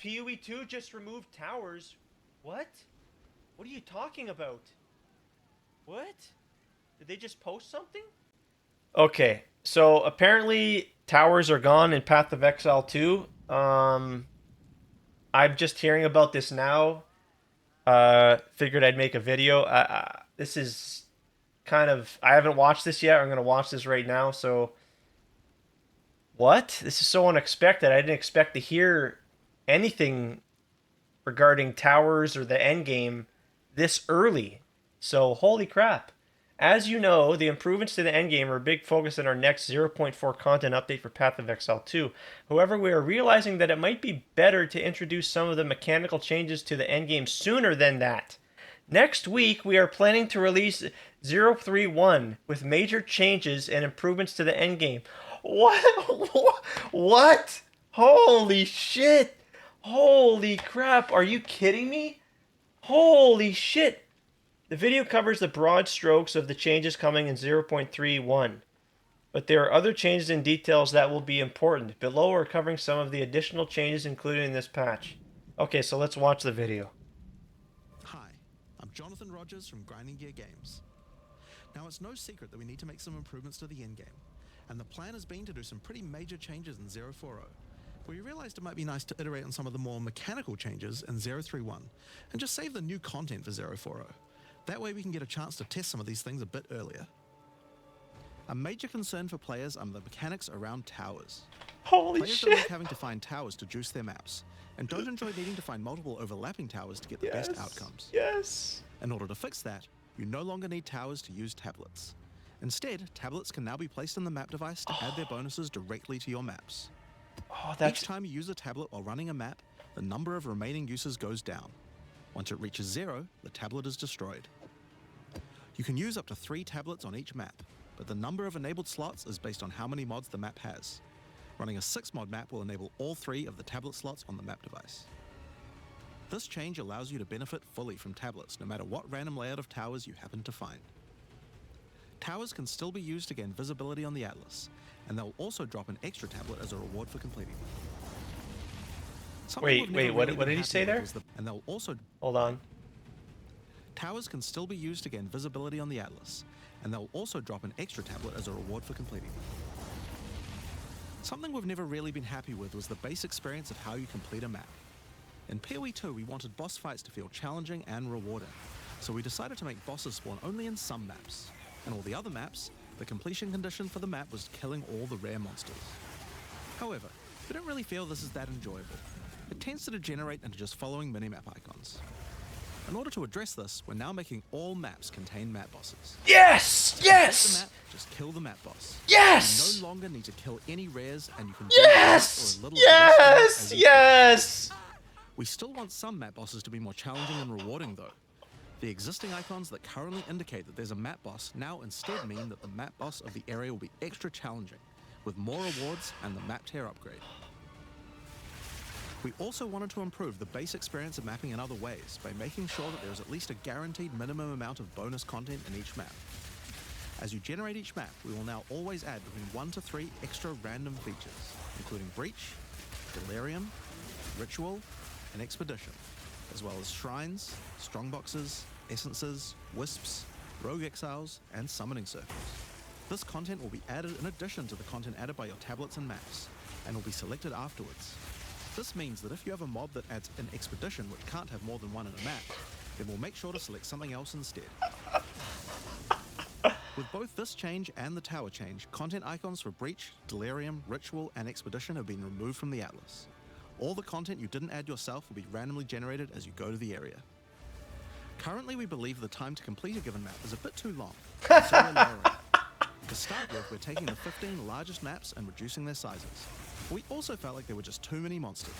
PoE2 just removed towers. What? What are you talking about? What? Did they just post something? Okay, so apparently towers are gone in Path of Exile 2. I'm just hearing about this now. Figured I'd make a video. This is kind of, I haven't watched this yet. I'm gonna watch this right now. So what? This is so unexpected. I didn't expect to hear anything regarding towers or the end game this early. So holy crap. As you know, the improvements to the endgame are a big focus in our next 0.4 content update for Path of Exile 2. However, we are realizing that it might be better to introduce some of the mechanical changes to the endgame sooner than that. Next week, we are planning to release 031 with major changes and improvements to the endgame. What? What? Holy shit! Holy crap, are you kidding me? Holy shit! The video covers the broad strokes of the changes coming in 0.31, but there are other changes and details that will be important. Below are covering some of the additional changes included in this patch. Okay, so let's watch the video. Hi, I'm Jonathan Rogers from Grinding Gear Games. Now, it's no secret that we need to make some improvements to the endgame, and the plan has been to do some pretty major changes in 040. But we realized it might be nice to iterate on some of the more mechanical changes in 031 and just save the new content for 040. That way we can get a chance to test some of these things a bit earlier. A major concern for players are the mechanics around towers. Holy Players don't like shit! having to find towers to juice their maps, and don't enjoy needing to find multiple overlapping towers to get the best outcomes. Yes! In order to fix that, you no longer need towers to use tablets. Instead, tablets can now be placed in the map device to add their bonuses directly to your maps. Oh, Each time you use a tablet while running a map, the number of remaining uses goes down. Once it reaches 0, the tablet is destroyed. You can use up to 3 tablets on each map, but the number of enabled slots is based on how many mods the map has. Running a 6-mod map will enable all 3 of the tablet slots on the map device. This change allows you to benefit fully from tablets no matter what random layout of towers you happen to find. Towers can still be used to gain visibility on the Atlas, and they'll also drop an extra tablet as a reward for completing them. Wait, what did he say there? And they'll also Hold on. Towers can still be used to gain visibility on the Atlas, and they'll also drop an extra tablet as a reward for completing them. Something we've never really been happy with was the base experience of how you complete a map. In PoE 2, we wanted boss fights to feel challenging and rewarding, so we decided to make bosses spawn only in some maps. In all the other maps, the completion condition for the map was killing all the rare monsters. However, we don't really feel this is that enjoyable. It tends to degenerate into just following minimap icons. In order to address this, we're now making all maps contain map bosses. Yes! Yes! The map, just kill the map boss. Yes! You no longer need to kill any rares, and you can Yes! or a little Yes! Yes! We still want some map bosses to be more challenging and rewarding though. The existing icons that currently indicate that there's a map boss now instead mean that the map boss of the area will be extra challenging, with more rewards and the map tier upgrade. We also wanted to improve the base experience of mapping in other ways by making sure that there is at least a guaranteed minimum amount of bonus content in each map. As you generate each map, we will now always add between 1 to 3 extra random features, including Breach, Delirium, Ritual, and Expedition, as well as Shrines, Strongboxes, Essences, Wisps, Rogue Exiles, and Summoning Circles. This content will be added in addition to the content added by your tablets and maps, and will be selected afterwards. This means that if you have a mob that adds an expedition which can't have more than one in a map, then we'll make sure to select something else instead. With both this change and the tower change, content icons for Breach, Delirium, Ritual, and Expedition have been removed from the Atlas. All the content you didn't add yourself will be randomly generated as you go to the area. Currently, we believe the time to complete a given map is a bit too long, so we're lowering it. To start with, we're taking the 15 largest maps and reducing their sizes. We also felt like there were just too many monsters.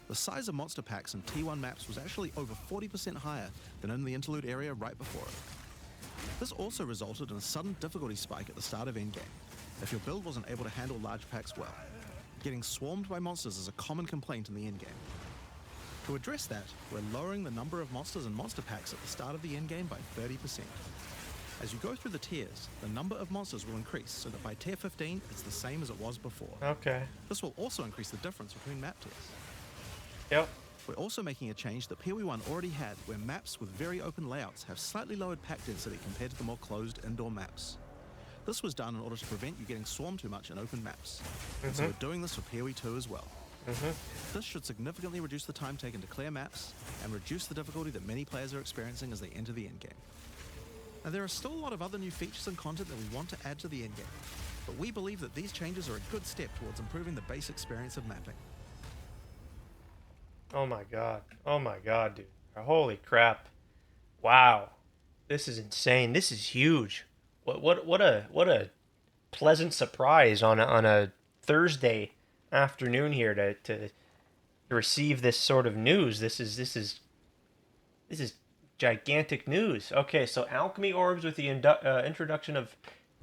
The size of monster packs in T1 maps was actually over 40% higher than in the interlude area right before it. This also resulted in a sudden difficulty spike at the start of endgame, if your build wasn't able to handle large packs well. Getting swarmed by monsters is a common complaint in the endgame. To address that, we're lowering the number of monsters and monster packs at the start of the endgame by 30%. As you go through the tiers, the number of monsters will increase so that by tier 15, it's the same as it was before. Okay. This will also increase the difference between map tiers. Yep. We're also making a change that PoE1 already had, where maps with very open layouts have slightly lowered pack density compared to the more closed indoor maps. This was done in order to prevent you getting swarmed too much in open maps, and so Mm-hmm. we're doing this for PoE2 as well. Mm-hmm. This should significantly reduce the time taken to clear maps and reduce the difficulty that many players are experiencing as they enter the endgame. Now, there are still a lot of other new features and content that we want to add to the endgame, but we believe that these changes are a good step towards improving the base experience of mapping. Oh my god. Oh my god, dude. Holy crap. Wow. This is insane. This is huge. What a pleasant surprise on a Thursday afternoon here to receive this sort of news. This is gigantic news. Okay, so alchemy orbs with the introduction of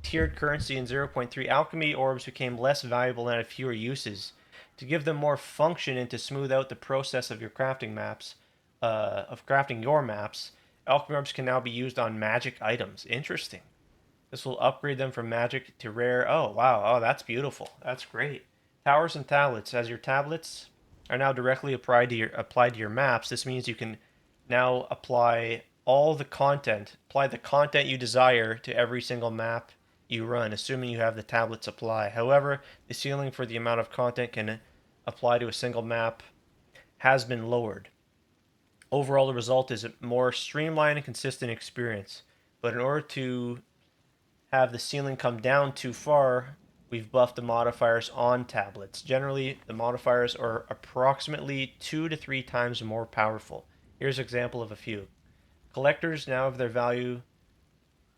tiered currency in 0.3, alchemy orbs became less valuable and had fewer uses. To give them more function and to smooth out the process of your crafting maps, of crafting your maps, alchemy orbs can now be used on magic items. Interesting. This will upgrade them from magic to rare. Oh, wow. Oh, that's beautiful. That's great. Towers and tablets. As your tablets are now directly applied to your maps, this means you can now apply the content you desire to every single map you run, assuming you have the tablet supply. However, the ceiling for the amount of content can apply to a single map has been lowered. Overall, the result is a more streamlined and consistent experience. But in order to have the ceiling come down too far, we've buffed the modifiers on tablets. Generally, the modifiers are approximately 2 to 3 times more powerful. Here's an example of a few. Collectors now have their value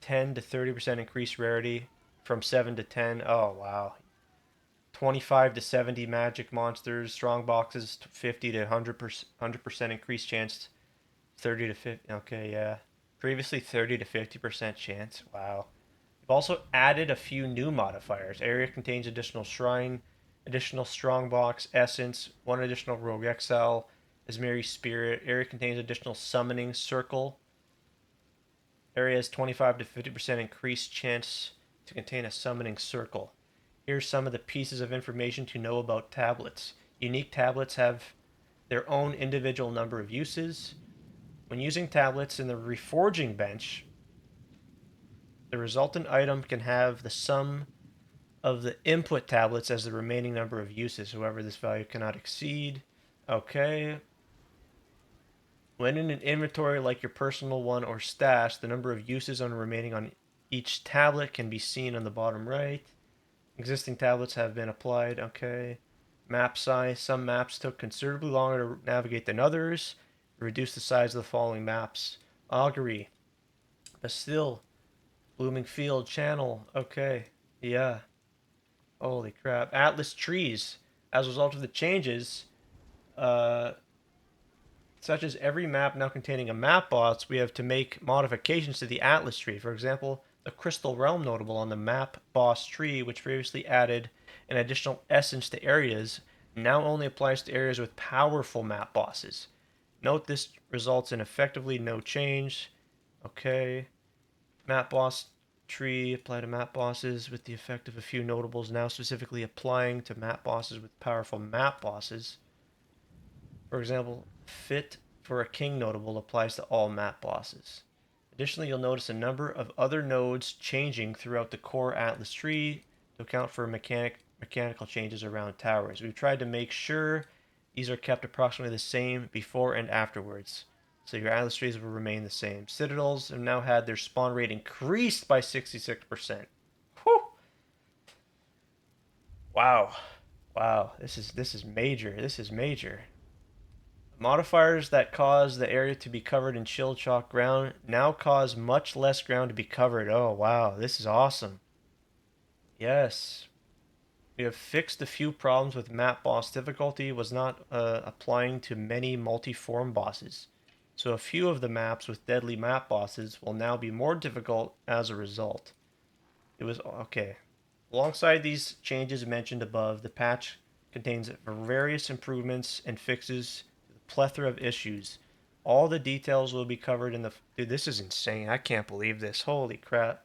10 to 30% increased rarity from 7 to 10. Oh, wow. 25 to 70 magic monsters, strong boxes, 50 to 100% increased chance, 30 to 50. Okay, yeah. Previously 30 to 50% chance. Wow. We've also added a few new modifiers. Area contains additional shrine, additional strongbox essence, one additional rogue exile, Asmiri spirit. Area contains additional summoning circle. Area has 25 to 50% increased chance to contain a summoning circle. Here's some of the pieces of information to know about tablets. Unique tablets have their own individual number of uses. When using tablets in the reforging bench, the resultant item can have the sum of the input tablets as the remaining number of uses. However, this value cannot exceed. Okay. When in an inventory like your personal one or stash, the number of uses on remaining on each tablet can be seen on the bottom right. Existing tablets have been applied. Okay. Map size. Some maps took considerably longer to navigate than others. Reduce the size of the following maps: Augury, Bastille, Blooming Field, Channel. Okay. Yeah. Holy crap. Atlas trees. As a result of the changes, uh, such as every map now containing a map boss, we have to make modifications to the Atlas tree. For example, the Crystal Realm notable on the map boss tree, which previously added an additional essence to areas, now only applies to areas with powerful map bosses. Note this results in effectively no change. Okay. Map boss tree apply to map bosses with the effect of a few notables now specifically applying to map bosses with powerful map bosses. For example, fit for a king notable applies to all map bosses. Additionally, you'll notice a number of other nodes changing throughout the core Atlas tree to account for mechanical changes around towers. We've tried to make sure these are kept approximately the same before and afterwards, so your Atlas trees will remain the same. Citadels have now had their spawn rate increased by 66%. Whew! Wow. Wow. This is major. This is major. Modifiers that cause the area to be covered in chill chalk ground now cause much less ground to be covered. Oh, wow. This is awesome. Yes. We have fixed a few problems with map boss difficulty was not applying to many multi-form bosses. So a few of the maps with deadly map bosses will now be more difficult as a result. It was okay. Alongside these changes mentioned above, the patch contains various improvements and fixes to the plethora of issues. All the details will be covered in the. Dude, this is insane. I can't believe this. Holy crap.